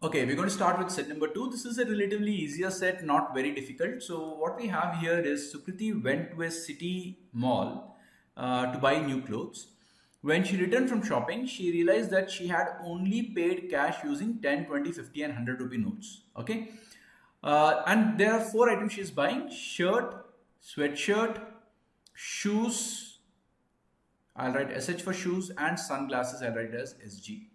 Okay, we're going to start with set number 2. This is a relatively easier set, not very difficult. So what we have here is Sukriti went to a city mall to buy new clothes. When she returned from shopping, she realized that she had only paid cash using 10, 20, 50 and 100 rupee notes. Okay. And there are 4 items she is buying: shirt, sweatshirt, shoes, I'll write SH for shoes, and sunglasses I'll write as SG.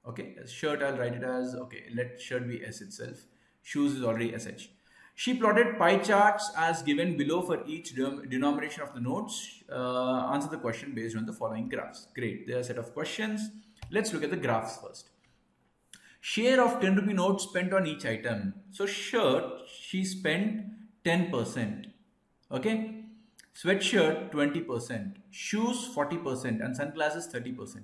Okay, shirt I'll write it as, okay, let shirt be S itself. Shoes is already SH. She plotted pie charts as given below for each denomination of the notes. Answer the question based on the following graphs. Great, there are a set of questions. Let's look at the graphs first. Share of 10 rupee notes spent on each item. So shirt, she spent 10%. Okay. Sweatshirt 20%, shoes 40% and sunglasses 30%.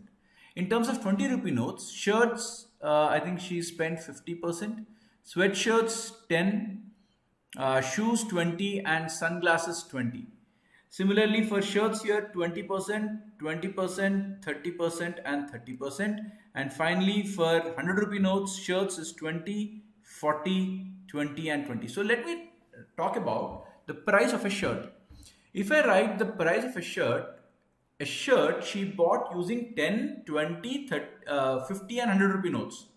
In terms of 20 rupee notes, shirts, I think she spent 50%, sweatshirts 10, shoes 20 and sunglasses 20. Similarly for shirts here 20%, 20%, 30% and 30%. And finally for 100 rupee notes, shirts is 20, 40, 20 and 20. So let me talk about the price of a shirt. If I write the price of a shirt she bought using 10, 20, 30, 50 and 100 rupee notes.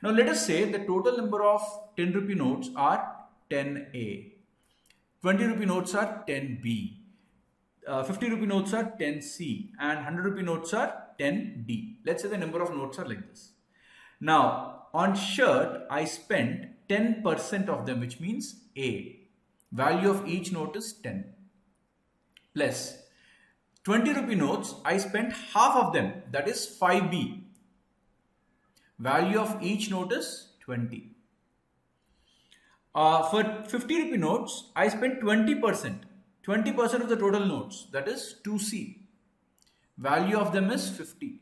Now let us say the total number of 10 rupee notes are 10A, 20 rupee notes are 10B, 50 rupee notes are 10C and 100 rupee notes are 10D. Let's say the number of notes are like this. Now on shirt I spent 10% of them, which means A. Value of each note is 10. Plus 20 rupee notes, I spent half of them, that is 5B. Value of each note is 20. For 50 rupee notes, I spent 20%. 20% of the total notes, that is 2C. Value of them is 50.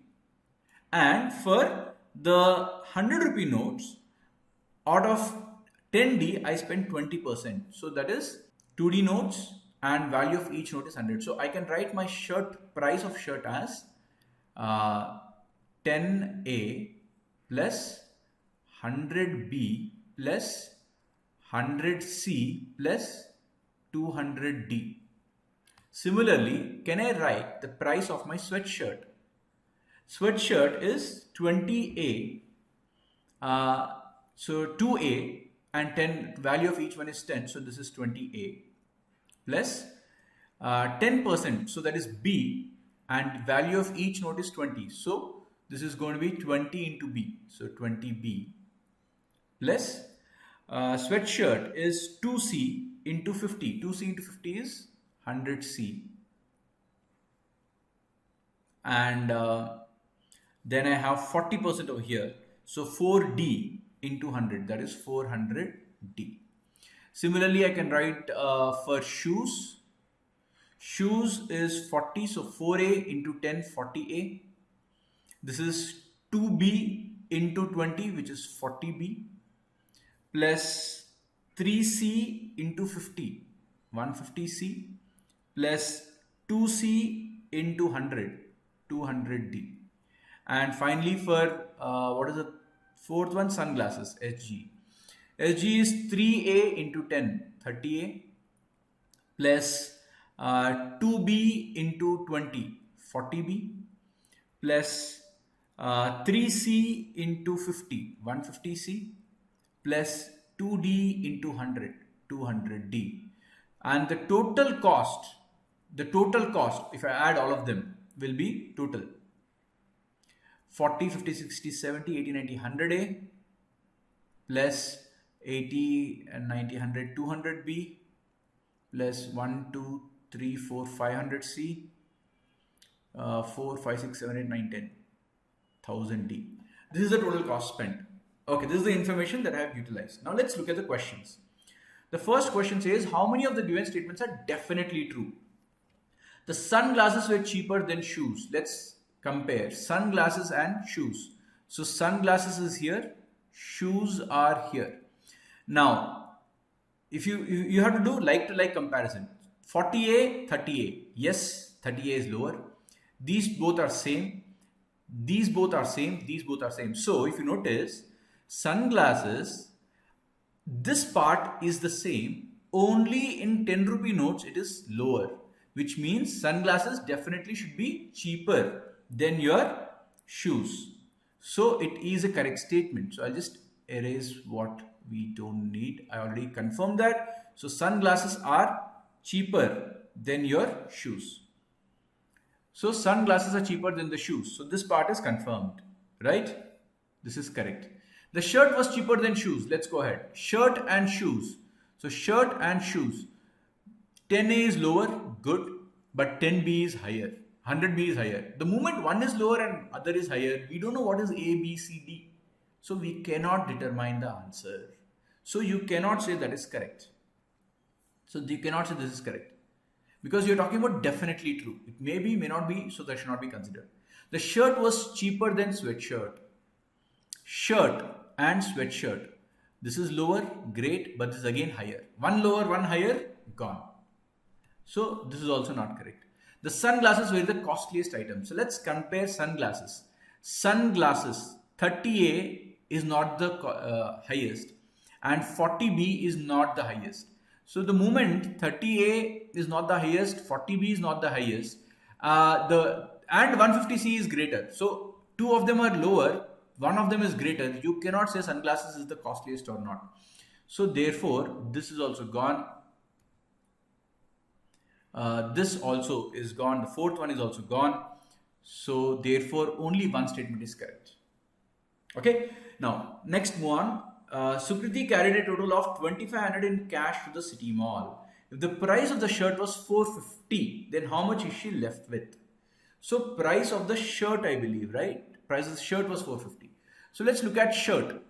And for the 100 rupee notes, out of 10D, I spent 20%. So that is 2D notes. And value of each note is 100. So I can write my price of shirt as 10A plus 100B plus 100C plus 200D. Similarly, can I write the price of my sweatshirt? Sweatshirt is 20A, so 2A and 10, value of each one is 10, so this is 20A. Plus 10%, so that is B, and value of each note is 20. So this is going to be 20 into B, so 20B. Plus sweatshirt is 2C into 50. 2C into 50 is 100C. And then I have 40% over here. So 4D into 100, that is 400D. Similarly, I can write for shoes. Shoes is 40, so 4A into 10, 40A. This is 2B into 20, which is 40B. Plus 3C into 50, 150C. Plus 2C into 100, 200D. And finally for, what is the fourth one? Sunglasses, SG. SG is 3A into 10, 30A, plus 2B into 20, 40B, plus 3C into 50, 150C, plus 2D into 100, 200D. And the total cost, if I add all of them, will be total 40, 50, 60, 70, 80, 90, 100A, plus 80 and 90, 100, 200B, plus 1, 2, 3, 4, 500C, 4, 5, 6, 7, 8, 9, 10, 1000D. This is the total cost spent. Okay, this is the information that I have utilized. Now let's look at the questions. The first question says, how many of the given statements are definitely true? The sunglasses were cheaper than shoes. Let's compare sunglasses and shoes. So sunglasses is here, shoes are here. Now, if you have to do like-to-like comparison. 40A, 30A. Yes, 30A is lower. These both are same. These both are same. These both are same. So if you notice, Sunglasses, this part is the same, only in 10 rupee notes it is lower, which means sunglasses definitely should be cheaper than your shoes. So it is a correct statement. So I'll just erase what we don't need. I already confirmed that. So sunglasses are cheaper than your shoes. So sunglasses are cheaper than the shoes. So this part is confirmed, right? This is correct. The shirt was cheaper than shoes. Let's go ahead. Shirt and shoes. So shirt and shoes. 10A is lower, good, but 10B is higher. 100B is higher. The moment one is lower and other is higher, we don't know what is A, B, C, D. So we cannot determine the answer. So you cannot say that is correct. So you cannot say this is correct. Because you're talking about definitely true. It may be, may not be, so that should not be considered. The shirt was cheaper than sweatshirt. Shirt and sweatshirt. This is lower, great, but this is again higher. One lower, one higher, gone. So this is also not correct. The sunglasses were the costliest item. So let's compare sunglasses. Sunglasses, 30A is not the highest and 40B is not the highest. So the moment 30A is not the highest, 40B is not the highest, and 150C is greater. So two of them are lower, one of them is greater. You cannot say sunglasses is the costliest or not. So therefore, this is also gone. This also is gone. The fourth one is also gone. So therefore, only one statement is correct. Okay. Now, next one. Sukriti carried a total of 2,500 in cash to the city mall. If the price of the shirt was 450, then how much is she left with? So price of the shirt, I believe, right? Price of the shirt was 450. So let's look at shirt.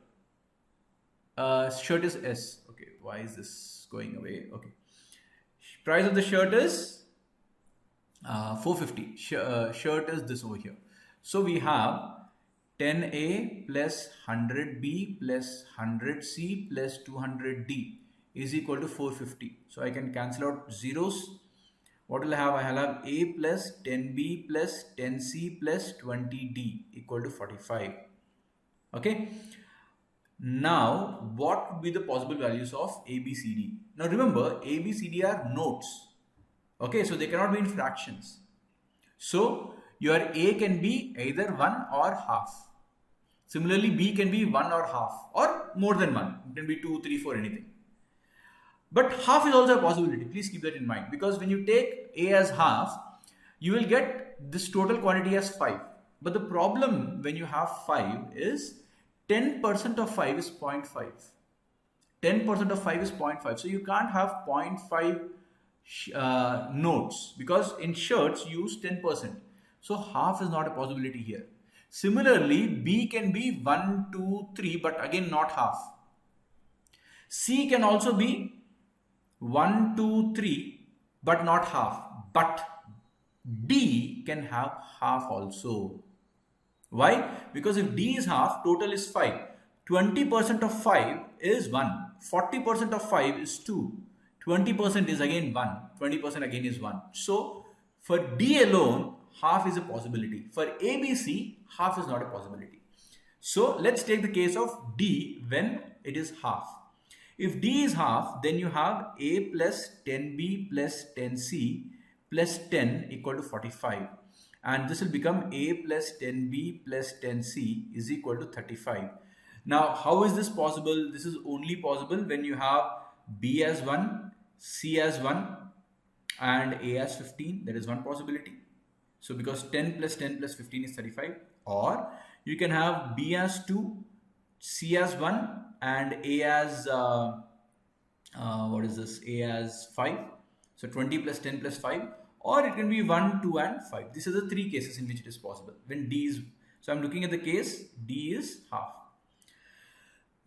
Shirt is S. Okay, why is this going away? Okay. Price of the shirt is 450. Shirt is this over here. So we have 10A plus 100B plus 100C plus 200D is equal to 450. So I can cancel out zeros. What will I have? I will have A plus 10B plus 10C plus 20D equal to 45. Okay. Now, what would be the possible values of A, B, C, D? Now remember, A, B, C, D are notes. Okay, so they cannot be in fractions. So your A can be either 1 or half. Similarly, B can be 1 or half or more than 1. It can be 2, 3, 4, anything. But half is also a possibility. Please keep that in mind, because when you take A as half, you will get this total quantity as 5. But the problem when you have 5 is 10% of 5 is 0.5. 10% of 5 is 0.5. So you can't have 0.5 notes, because in shirts you use 10%. So half is not a possibility here. Similarly, B can be 1, 2, 3, but again not half. C can also be 1, 2, 3, but not half. But D can have half also. Why? Because if D is half, total is 5. 20% of 5 is 1. 40% of 5 is 2. 20% is again 1. 20% again is 1. So for D alone, half is a possibility. For ABC, half is not a possibility. So let's take the case of D when it is half. If D is half, then you have A plus 10B plus 10C plus 10 equal to 45. And this will become A plus 10B plus 10C is equal to 35. Now, how is this possible? This is only possible when you have B as 1, C as 1, and A as 15. That is one possibility. So because 10 plus 10 plus 15 is 35. Or you can have B as 2, C as 1, and A as, what is this? A as 5. So 20 plus 10 plus 5. Or it can be 1, 2, and 5. These are the three cases in which it is possible. When D is, so I'm looking at the case, D is half.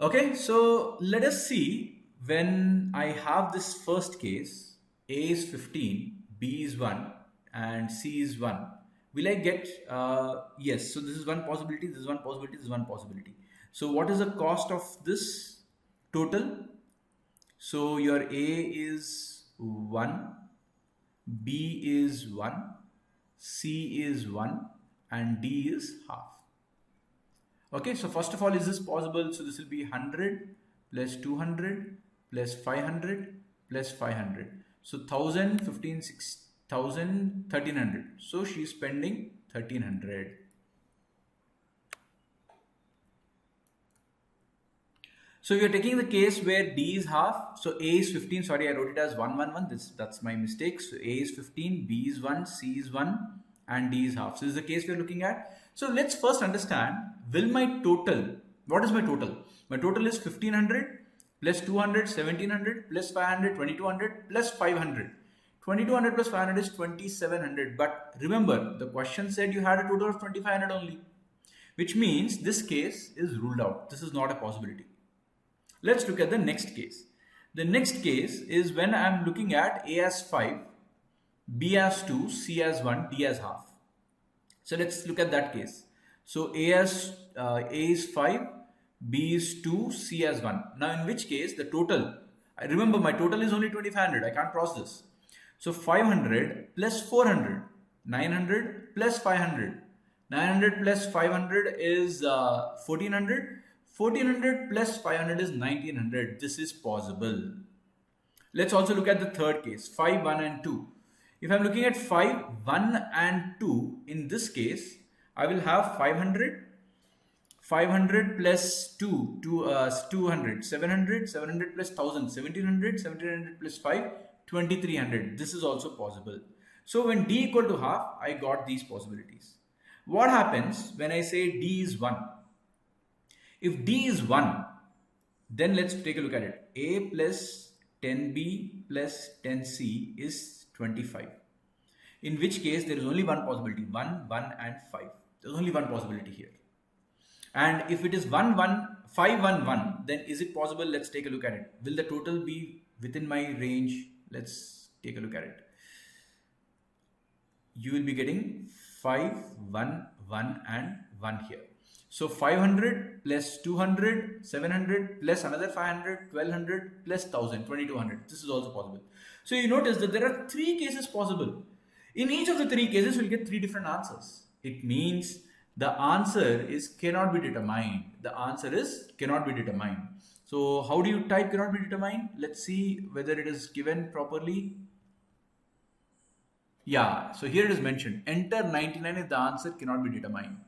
Okay, so let us see when I have this first case, A is 15, B is 1, and C is 1. Will I get, yes, so this is one possibility, this is one possibility, this is one possibility. So what is the cost of this total? So your A is 1, B is 1, C is 1, and D is half. Okay, so first of all, is this possible? So this will be 100 plus 200 plus 500 plus 500. So 1000, 15, 6000, 1300. So she's spending 1300. So you're taking the case where D is half. So A is 15. Sorry, I wrote it as 111. That's my mistake. So A is 15, B is 1, C is 1, and D is half. So this is the case we're looking at. So let's first understand, will my total, what is my total? My total is 1500 plus 200, 1700 plus 500, 2200 plus 500. 2200 plus 500 is 2700. But remember, the question said you had a total of 2500 only, which means this case is ruled out. This is not a possibility. Let's look at the next case. The next case is when I'm looking at A as 5, B as 2, C as 1, D as half. So let's look at that case. So A is 5, B is 2, C as 1. Now in which case the total, I remember my total is only 2500. I can't cross this. So 500 plus 400, 900 plus 500. 900 plus 500 is 1400. 1400 plus 500 is 1900. This is possible. Let's also look at the third case, 5, 1 and 2. If I'm looking at 5, 1 and 2, in this case, I will have 500, 500 plus 2, 200, 700, 700 plus 1000, 1700, 1700 plus 5, 2300. This is also possible. So when D equal to half, I got these possibilities. What happens when I say D is 1? If D is 1, then let's take a look at it. A plus 10B plus 10C is 25. In which case there is only one possibility, 1, 1 and 5. There's only one possibility here. And if it is 1, 1, 5, 1, 1, then is it possible? Let's take a look at it. Will the total be within my range? Let's take a look at it. You will be getting 5, 1, 1 and 1 here. So 500 plus 200, 700 plus another 500, 1200 plus 1000, 2200. This is also possible. So you notice that there are 3 cases possible. In each of the 3 cases, we'll get 3 different answers. It means the answer is cannot be determined. The answer is cannot be determined. So how do you type cannot be determined? Let's see whether it is given properly. Yeah, so here it is mentioned. Enter 99 if the answer cannot be determined.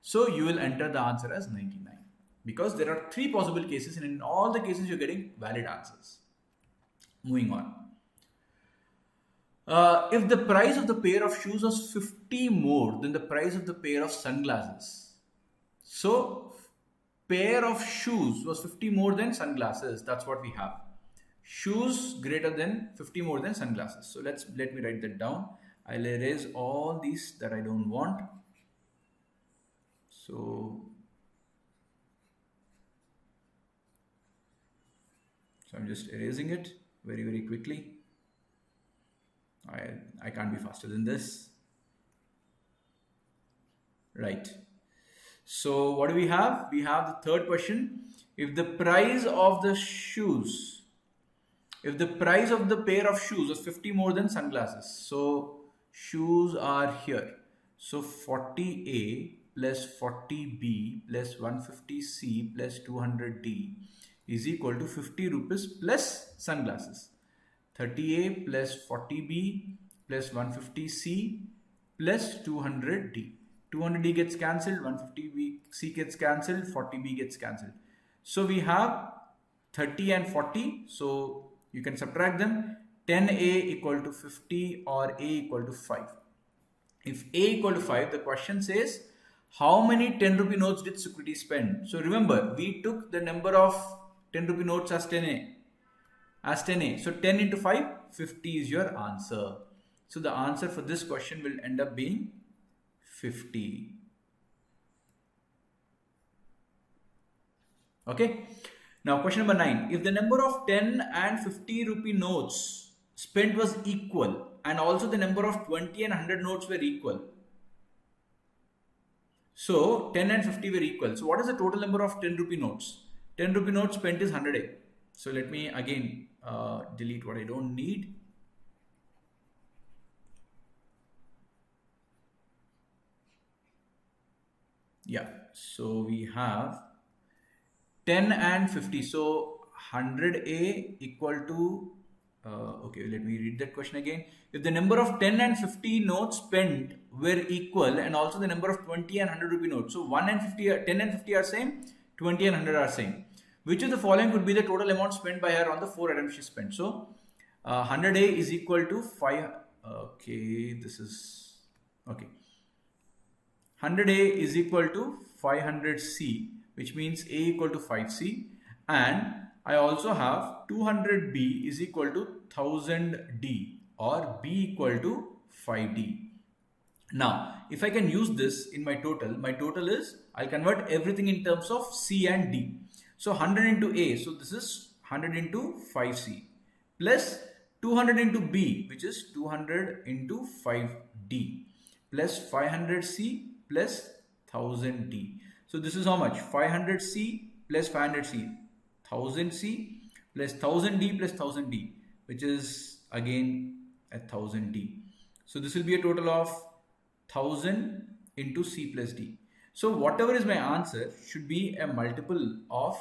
So you will enter the answer as 99 because there are 3 possible cases and in all the cases you're getting valid answers. Moving on. If the price of the pair of shoes was 50 more than the price of the pair of sunglasses. So pair of shoes was 50 more than sunglasses. That's what we have. Shoes greater than 50 more than sunglasses. So let me write that down. I'll erase all these that I don't want. So I'm just erasing it very, very quickly. I can't be faster than this. Right. So what do we have? We have the third question. If the price of the shoes, if the price of the pair of shoes was 50 more than sunglasses. So shoes are here. So 40A plus 40B plus 150C plus 200D is equal to 50 rupees plus sunglasses. 30A plus 40B plus 150C plus 200D. 200D gets cancelled, 150C gets cancelled, 40B gets cancelled. So we have 30 and 40. So you can subtract them. 10A equal to 50 or A equal to 5. If A equal to 5, the question says, how many 10 rupee notes did Sukriti spend? So remember, we took the number of 10 rupee notes as 10A. So 10 into 5, 50 is your answer. So the answer for this question will end up being 50. Okay. Now question number 9. If the number of 10 and 50 rupee notes spent was equal and also the number of 20 and 100 notes were equal. So 10 and 50 were equal. So what is the total number of 10 rupee notes? 10 rupee notes spent is 100A. So let me again delete what I don't need. Yeah. So we have 10 and 50. So 100A equal to, okay, let me read that question again. If the number of 10 and 50 notes spent were equal and also the number of 20 and 100 rupee notes. So 1 and 50, 10 and 50 are same, 20 and 100 are same. Which of the following could be the total amount spent by her on the 4 items she spent? So 100A is equal to 5. Okay, this is, okay. 100A is equal to 500C, which means A equal to 5C, and I also have 200B is equal to 1000D or B equal to 5D. Now, if I can use this in my total is, I'll convert everything in terms of C and D. So 100 into A, so this is 100 into 5C plus 200 into B, which is 200 into 5D plus 500C plus 1000D. So this is how much? 500C plus 500C, 1000C plus 1000D plus 1000D, which is again 1000D. So this will be a total of 1000 into C plus D. So whatever is my answer should be a multiple of